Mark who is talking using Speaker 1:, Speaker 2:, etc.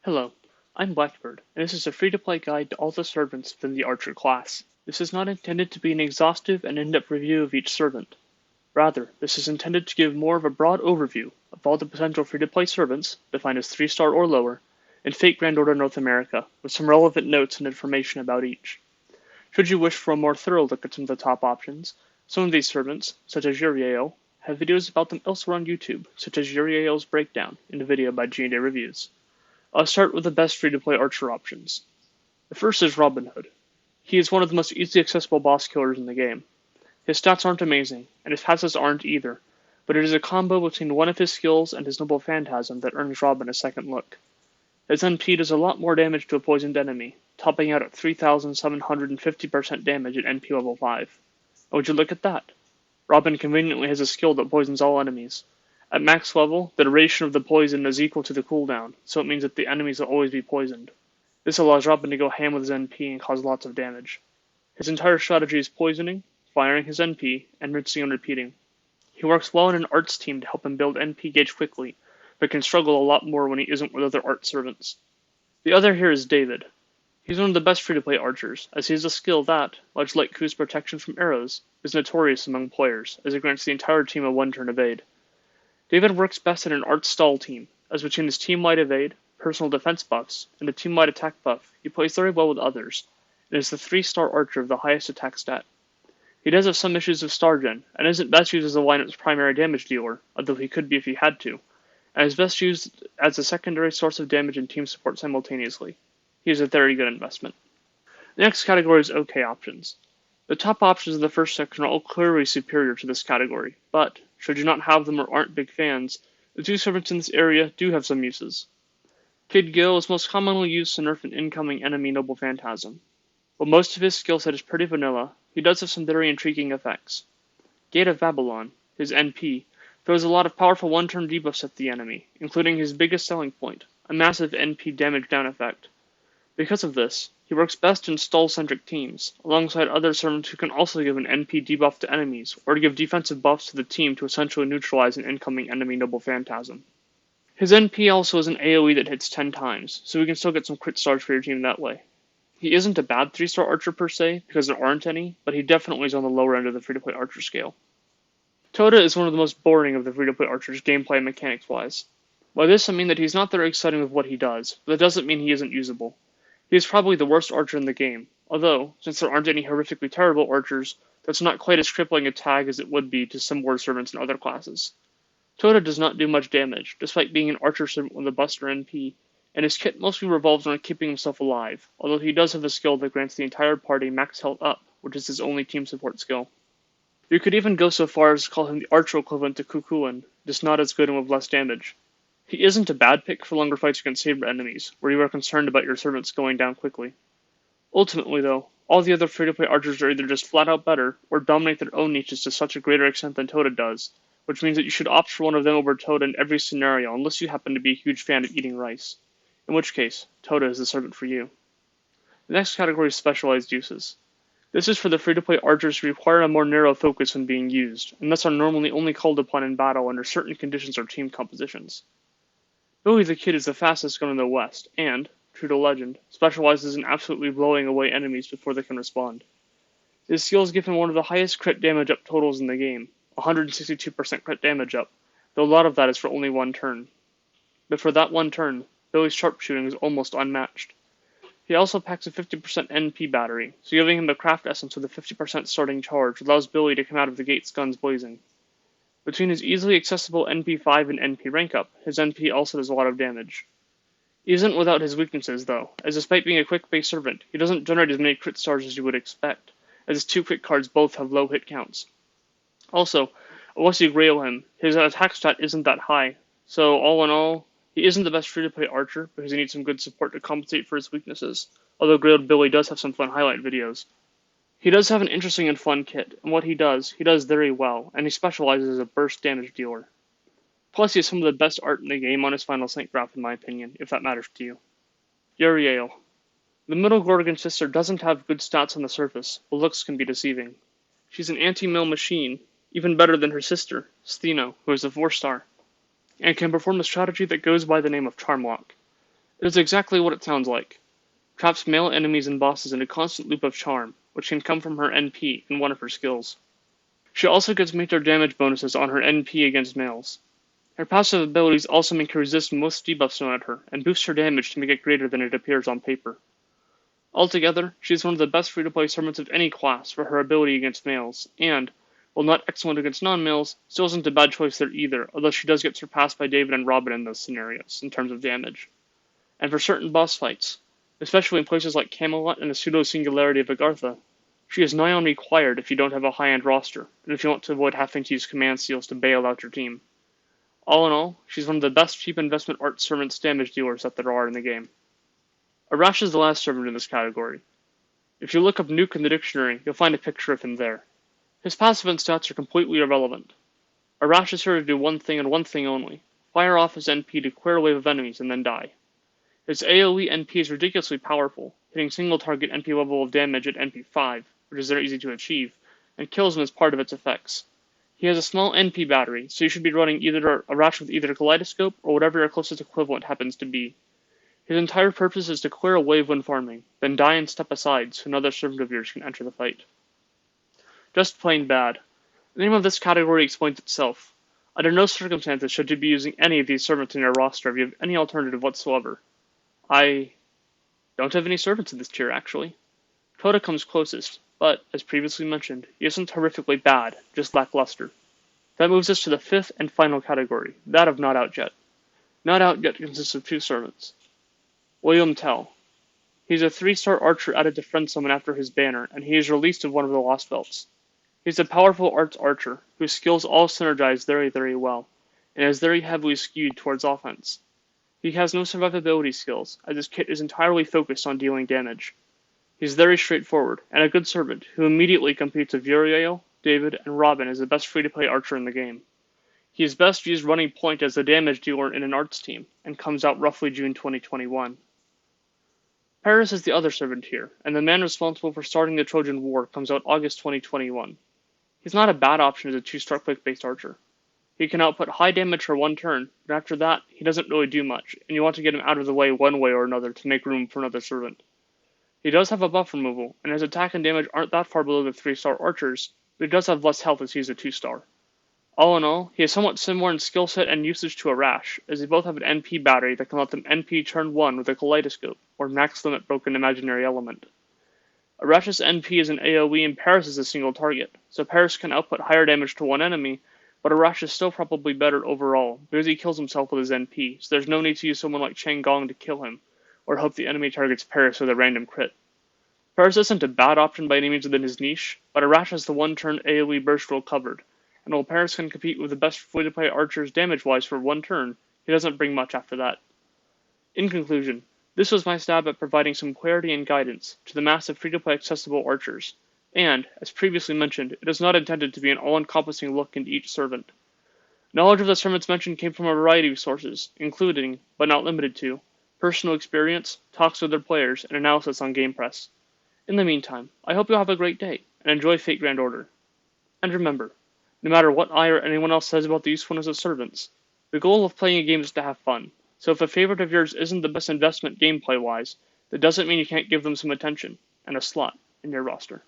Speaker 1: Hello, I'm Blackbird, and this is a free-to-play guide to all the servants within the Archer class. This is not intended to be an exhaustive and in-depth review of each servant. Rather, this is intended to give more of a broad overview of all the potential free-to-play servants, defined as 3-star or lower, in Fate Grand Order North America, with some relevant notes and information about each. Should you wish for a more thorough look at some of the top options, some of these servants, such as Uriel, have videos about them elsewhere on YouTube, such as Uriel's Breakdown in a video by G&A Reviews. I'll start with the best free-to-play archer options. The first is Robin Hood. He is one of the most easily accessible boss killers in the game. His stats aren't amazing, and his passes aren't either, but it is a combo between one of his skills and his noble phantasm that earns Robin a second look. His NP does a lot more damage to a poisoned enemy, topping out at 3,750% damage at NP level 5. And would you look at that? Robin conveniently has a skill that poisons all enemies. At max level, the duration of the poison is equal to the cooldown, so it means that the enemies will always be poisoned. This allows Robin to go ham with his NP and cause lots of damage. His entire strategy is poisoning, firing his NP, and rinsing and repeating. He works well in an arts team to help him build NP gauge quickly, but can struggle a lot more when he isn't with other art servants. The other here is David. He's one of the best free-to-play archers, as he has a skill that, much like Ku's protection from arrows, is notorious among players, as it grants the entire team a one-turn evade. David works best in an art stall team, as between his team-wide evade, personal defense buffs, and a team-wide attack buff, he plays very well with others, and is the 3-star archer of the highest attack stat. He does have some issues with star gen, and isn't best used as the lineup's primary damage dealer, although he could be if he had to, and is best used as a secondary source of damage and team support simultaneously. He is a very good investment. The next category is OK options. The top options in the first section are all clearly superior to this category, but, should you not have them or aren't big fans, the two servants in this area do have some uses. Kid Gil is most commonly used to nerf an incoming enemy noble phantasm. While most of his skill set is pretty vanilla, he does have some very intriguing effects. Gate of Babylon, his NP, throws a lot of powerful one-turn debuffs at the enemy, including his biggest selling point, a massive NP damage down effect. Because of this, he works best in stall-centric teams, alongside other servants who can also give an NP debuff to enemies, or to give defensive buffs to the team to essentially neutralize an incoming enemy noble phantasm. His NP also is an AoE that hits 10 times, so we can still get some crit stars for your team that way. He isn't a bad 3-star archer per se, because there aren't any, but he definitely is on the lower end of the free-to-play archer scale. Toda is one of the most boring of the free-to-play archers gameplay and mechanics-wise. By this I mean that he's not very exciting with what he does, but that doesn't mean he isn't usable. He is probably the worst archer in the game, although, since there aren't any horrifically terrible archers, that's not quite as crippling a tag as it would be to some ward servants in other classes. Toda does not do much damage, despite being an archer servant with a buster NP, and his kit mostly revolves around keeping himself alive, although he does have a skill that grants the entire party max health up, which is his only team support skill. You could even go so far as to call him the archer equivalent to Kukulin, just not as good and with less damage. He isn't a bad pick for longer fights against saber enemies, where you are concerned about your servants going down quickly. Ultimately, though, all the other free-to-play archers are either just flat-out better, or dominate their own niches to such a greater extent than Toda does, which means that you should opt for one of them over Toda in every scenario unless you happen to be a huge fan of eating rice, in which case, Toda is the servant for you. The next category is specialized uses. This is for the free-to-play archers who require a more narrow focus when being used, and thus are normally only called upon in battle under certain conditions or team compositions. Billy the Kid is the fastest gun in the West, and, true to legend, specializes in absolutely blowing away enemies before they can respond. His skills give him one of the highest crit damage up totals in the game, 162% crit damage up, though a lot of that is for only one turn. But for that one turn, Billy's sharpshooting is almost unmatched. He also packs a 50% NP battery, so giving him the craft essence with a 50% starting charge allows Billy to come out of the gates guns blazing. Between his easily accessible NP5 and NP rank up, his NP also does a lot of damage. He isn't without his weaknesses, though, as despite being a quick base servant, he doesn't generate as many crit stars as you would expect, as his two quick cards both have low hit counts. Also, unless you grail him, his attack stat isn't that high, so all in all, he isn't the best free-to-play archer because he needs some good support to compensate for his weaknesses, although Grailed Billy does have some fun highlight videos. He does have an interesting and fun kit, and what he does very well, and he specializes as a burst damage dealer. Plus, he has some of the best art in the game on his final sync graph in my opinion, if that matters to you. Uriel. The middle Gorgon sister doesn't have good stats on the surface, but looks can be deceiving. She's an anti-mill machine, even better than her sister, Stheno, who is a 4-star, and can perform a strategy that goes by the name of Charmlock. It is exactly what it sounds like. Traps male enemies and bosses in a constant loop of charm, which can come from her NP in one of her skills. She also gets meter damage bonuses on her NP against males. Her passive abilities also make her resist most debuffs thrown at her, and boost her damage to make it greater than it appears on paper. Altogether, she is one of the best free-to-play servants of any class for her ability against males, and, while not excellent against non-males, still isn't a bad choice there either, although she does get surpassed by David and Robin in those scenarios, in terms of damage. And for certain boss fights, especially in places like Camelot and the pseudo-singularity of Agartha, she is nigh on required if you don't have a high-end roster, and if you want to avoid having to use command seals to bail out your team. All in all, she's one of the best cheap investment art servants damage dealers that there are in the game. Arash is the last servant in this category. If you look up Nuke in the dictionary, you'll find a picture of him there. His passive and stats are completely irrelevant. Arash is here to do one thing and one thing only: fire off his NP to clear a wave of enemies and then die. His AoE NP is ridiculously powerful, hitting single target NP level of damage at NP 5, which is very easy to achieve, and kills him as part of its effects. He has a small NP battery, so you should be running either Arash with either Kaleidoscope or whatever your closest equivalent happens to be. His entire purpose is to clear a wave when farming, then die and step aside so another servant of yours can enter the fight. Just plain bad. The name of this category explains itself. Under no circumstances should you be using any of these servants in your roster if you have any alternative whatsoever. I don't have any servants in this tier, actually. Toda comes closest, but, as previously mentioned, he isn't horrifically bad, just lackluster. That moves us to the fifth and final category, that of Not Out Yet. Not Out Yet consists of two servants. William Tell. He's a 3-star archer added to friend summon after his banner, and he is released of one of the Lost Belts. He's a powerful arts archer, whose skills all synergize very, very well, and is very heavily skewed towards offense. He has no survivability skills, as his kit is entirely focused on dealing damage. He's very straightforward, and a good servant, who immediately competes with Uriel, David, and Robin as the best free-to-play archer in the game. He is best used running point as the damage dealer in an arts team, and comes out roughly June 2021. Paris is the other servant here, and the man responsible for starting the Trojan War comes out August 2021. He's not a bad option as a 2-star quick-based archer. He can output high damage for one turn, but after that, he doesn't really do much, and you want to get him out of the way one way or another to make room for another servant. He does have a buff removal, and his attack and damage aren't that far below the 3-star archers, but he does have less health as he's a 2-star. All in all, he is somewhat similar in skill set and usage to Arash, as they both have an NP battery that can let them NP turn 1 with a Kaleidoscope, or max limit broken imaginary element. Arash's NP is an AoE and Paris is a single target, so Paris can output higher damage to one enemy, but Arash is still probably better overall, because he kills himself with his NP, so there's no need to use someone like Chang Gong to kill him, or hope the enemy targets Paris with a random crit. Paris isn't a bad option by any means within his niche, but Arash has the one-turn AoE burst roll covered, and while Paris can compete with the best free-to-play archers damage-wise for one turn, he doesn't bring much after that. In conclusion, this was my stab at providing some clarity and guidance to the mass of free-to-play accessible archers, and, as previously mentioned, it is not intended to be an all-encompassing look into each servant. Knowledge of the servants mentioned came from a variety of sources, including, but not limited to, personal experience, talks with other players, and analysis on GamePress. In the meantime, I hope you'll have a great day, and enjoy Fate Grand Order. And remember, no matter what I or anyone else says about the usefulness of servants, the goal of playing a game is to have fun, so if a favorite of yours isn't the best investment gameplay-wise, that doesn't mean you can't give them some attention, and a slot, in your roster.